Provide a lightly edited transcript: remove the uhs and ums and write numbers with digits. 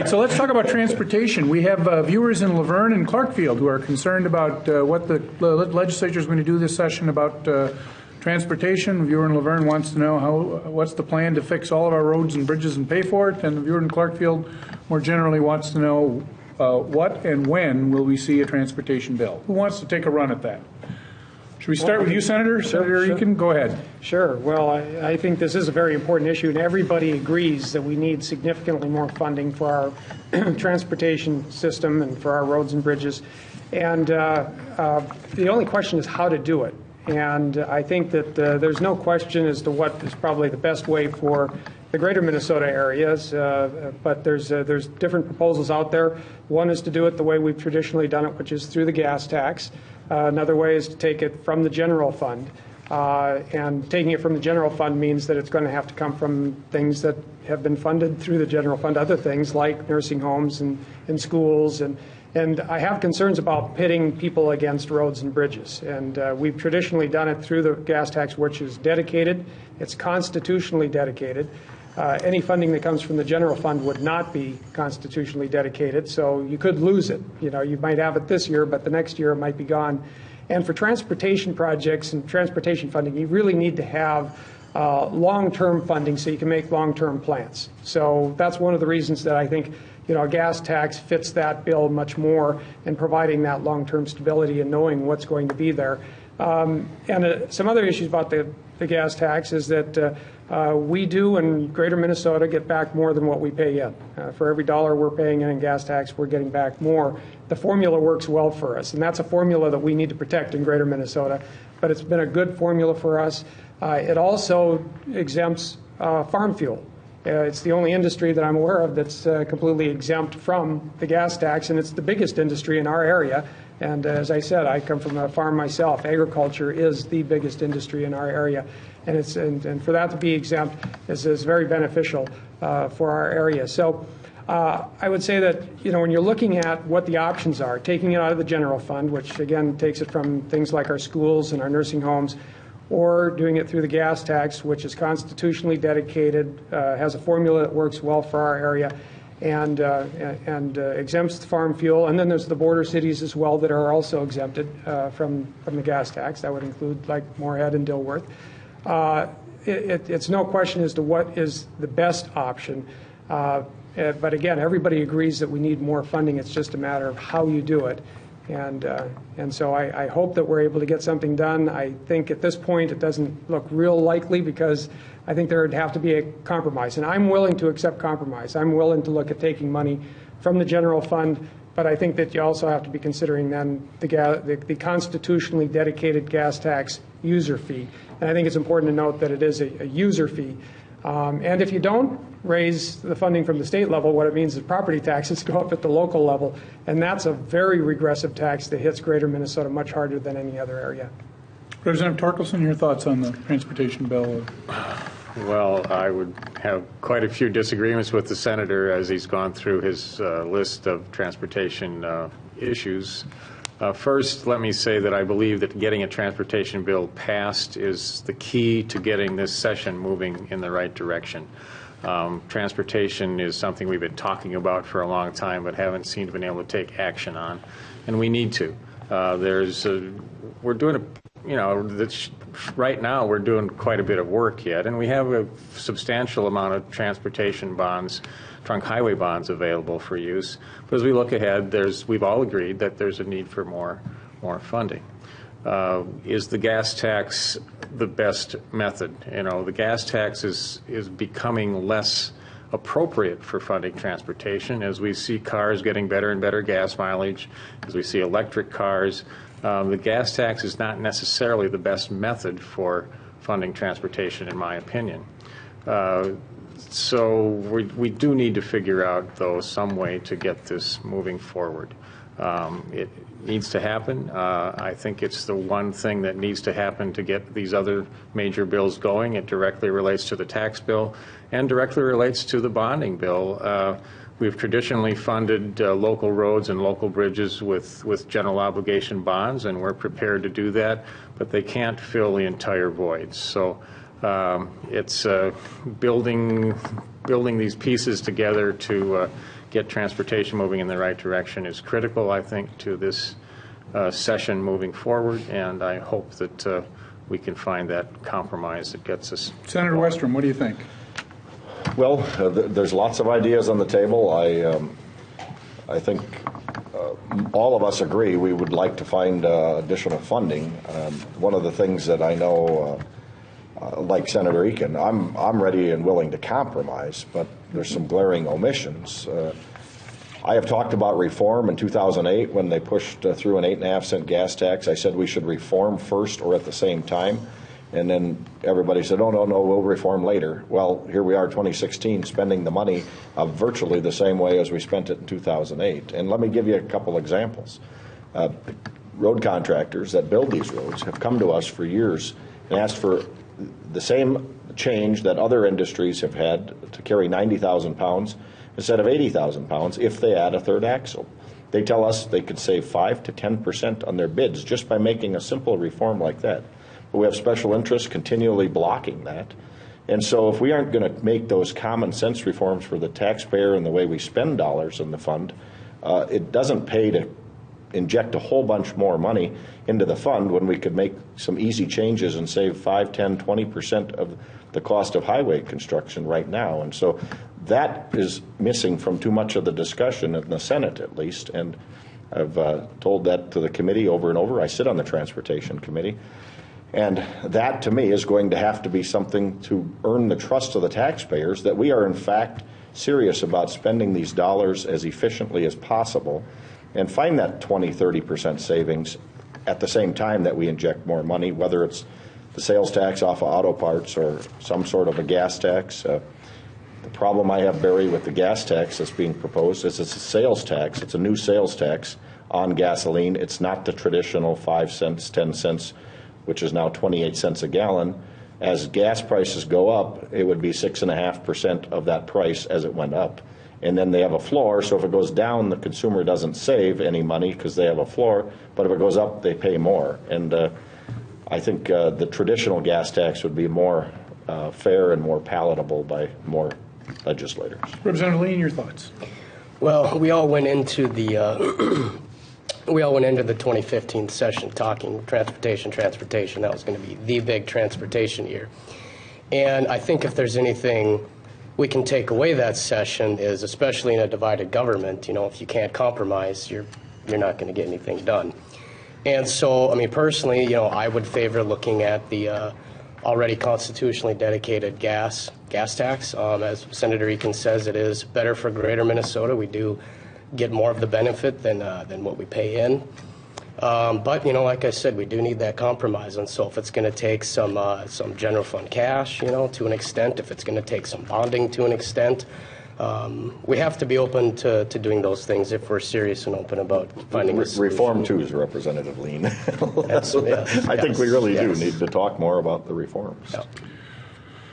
right, so let's talk about transportation. We have viewers in Laverne and Clarkfield who are concerned about what the legislature is going to do this session about transportation. A viewer in Laverne wants to know what's the plan to fix all of our roads and bridges and pay for it, and the viewer in Clarkfield more generally wants to know what and when will we see a transportation bill. Who wants to take a run at that? Should we start with you, Senator? Senator Eakin, go ahead. Sure. Well, I think this is a very important issue, and everybody agrees that we need significantly more funding for our transportation system and for our roads and bridges. And the only question is how to do it. And I think that there's no question as to what is probably the best way for the greater Minnesota areas, but there's different proposals out there. One is to do it the way we've traditionally done it, which is through the gas tax. Another way is to take it from the general fund. And taking it from the general fund means that it's going to have to come from things that have been funded through the general fund, other things like nursing homes and schools. And I have concerns about pitting people against roads and bridges. And we've traditionally done it through the gas tax, which is dedicated. It's constitutionally dedicated. Any funding that comes from the general fund would not be constitutionally dedicated, so you could lose it. You might have it this year, but the next year it might be gone. And for transportation projects and transportation funding, you really need to have long-term funding so you can make long-term plans. So that's one of the reasons that I think a gas tax fits that bill much more in providing that long-term stability and knowing what's going to be there. And some other issues about the gas tax is that we do in greater Minnesota get back more than what we pay in. For every dollar we're paying in gas tax, we're getting back more. The formula works well for us, and that's a formula that we need to protect in greater Minnesota, but it's been a good formula for us. It also exempts farm fuel. It's the only industry that I'm aware of that's completely exempt from the gas tax, and it's the biggest industry in our area. And as I said, I come from a farm myself. Agriculture is the biggest industry in our area, and for that to be exempt is very beneficial for our area. So I would say that when you're looking at what the options are, taking it out of the general fund, which again takes it from things like our schools and our nursing homes, or doing it through the gas tax, which is constitutionally dedicated, has a formula that works well for our area, and exempts the farm fuel. And then there's the border cities as well that are also exempted from the gas tax. That would include like Moorhead and Dilworth. It's no question as to what is the best option. But again, everybody agrees that we need more funding. It's just a matter of how you do it. And so I hope that we're able to get something done. I think at this point it doesn't look real likely because I think there would have to be a compromise. And I'm willing to accept compromise. I'm willing to look at taking money from the general fund, but I think that you also have to be considering then the constitutionally dedicated gas tax user fee. And I think it's important to note that it is a user fee. And if you don't raise the funding from the state level, what it means is property taxes go up at the local level, and that's a very regressive tax that hits greater Minnesota much harder than any other area. Representative Torkelson, your thoughts on the transportation bill? Well, I would have quite a few disagreements with the senator as he's gone through his list of transportation issues. First, let me say that I believe that getting a transportation bill passed is the key to getting this session moving in the right direction. Transportation is something we've been talking about for a long time but haven't seemed to been able to take action on, and we need to. We're doing right now we're doing quite a bit of work yet, and we have a substantial amount of transportation bonds, trunk highway bonds available for use. But as we look ahead, we've all agreed that there's a need for more funding. Is the gas tax the best method? The gas tax is becoming less appropriate for funding transportation as we see cars getting better and better gas mileage, as we see electric cars. The gas tax is not necessarily the best method for funding transportation, in my opinion. So we do need to figure out, though, some way to get this moving forward. It needs to happen. I think it's the one thing that needs to happen to get these other major bills going. It directly relates to the tax bill and directly relates to the bonding bill. We've traditionally funded local roads and local bridges with general obligation bonds, and we're prepared to do that, but they can't fill the entire void. So it's building these pieces together to get transportation moving in the right direction is critical, I think, to this session moving forward, and I hope that we can find that compromise that gets us. Senator Westrom, what do you think? Well, there's lots of ideas on the table. I think all of us agree we would like to find additional funding. One of the things that I know, like Senator Eakin, I'm ready and willing to compromise, but there's some glaring omissions. I have talked about reform in 2008 when they pushed through an 8.5-cent gas tax. I said we should reform first or at the same time. And then everybody said, oh, no, we'll reform later. Well, here we are, 2016, spending the money virtually the same way as we spent it in 2008. And let me give you a couple examples. Road contractors that build these roads have come to us for years and asked for the same change that other industries have had to carry 90,000 pounds instead of 80,000 pounds if they add a third axle. They tell us they could save 5 to 10% on their bids just by making a simple reform like that. But we have special interests continually blocking that. And so if we aren't going to make those common sense reforms for the taxpayer and the way we spend dollars in the fund, it doesn't pay to inject a whole bunch more money into the fund when we could make some easy changes and save 5, 10, 20% of the cost of highway construction right now. And so that is missing from too much of the discussion in the Senate, at least. And I've told that to the committee over and over. I sit on the Transportation Committee. And that, to me, is going to have to be something to earn the trust of the taxpayers that we are, in fact, serious about spending these dollars as efficiently as possible and find that 20, 30% savings at the same time that we inject more money, whether it's the sales tax off of auto parts or some sort of a gas tax. The problem I have, Barry, with the gas tax that's being proposed is it's a sales tax. It's a new sales tax on gasoline. It's not the traditional 5 cents, 10 cents, which is now 28 cents a gallon. As gas prices go up, it would be 6.5% of that price as it went up. And then they have a floor, so if it goes down, the consumer doesn't save any money because they have a floor, but if it goes up, they pay more. And I think the traditional gas tax would be more fair and more palatable by more legislators. Representative Lean, your thoughts? Well, we all went into the 2015 session talking transportation. That was going to be the big transportation year. And I think if there's anything we can take away that session is, especially in a divided government, if you can't compromise, you're not going to get anything done. And so, I mean, personally, I would favor looking at the already constitutionally dedicated gas tax. As Senator Eakin says, it is better for Greater Minnesota. We do get more of the benefit than what we pay in. But, like I said, we do need that compromise. And so if it's going to take some general fund cash, to an extent, if it's going to take some bonding to an extent, we have to be open to doing those things if we're serious and open about finding a solution. Reform, too, is Representative Lean. Yes, I think we really do yes. need to talk more about the reforms. Yeah.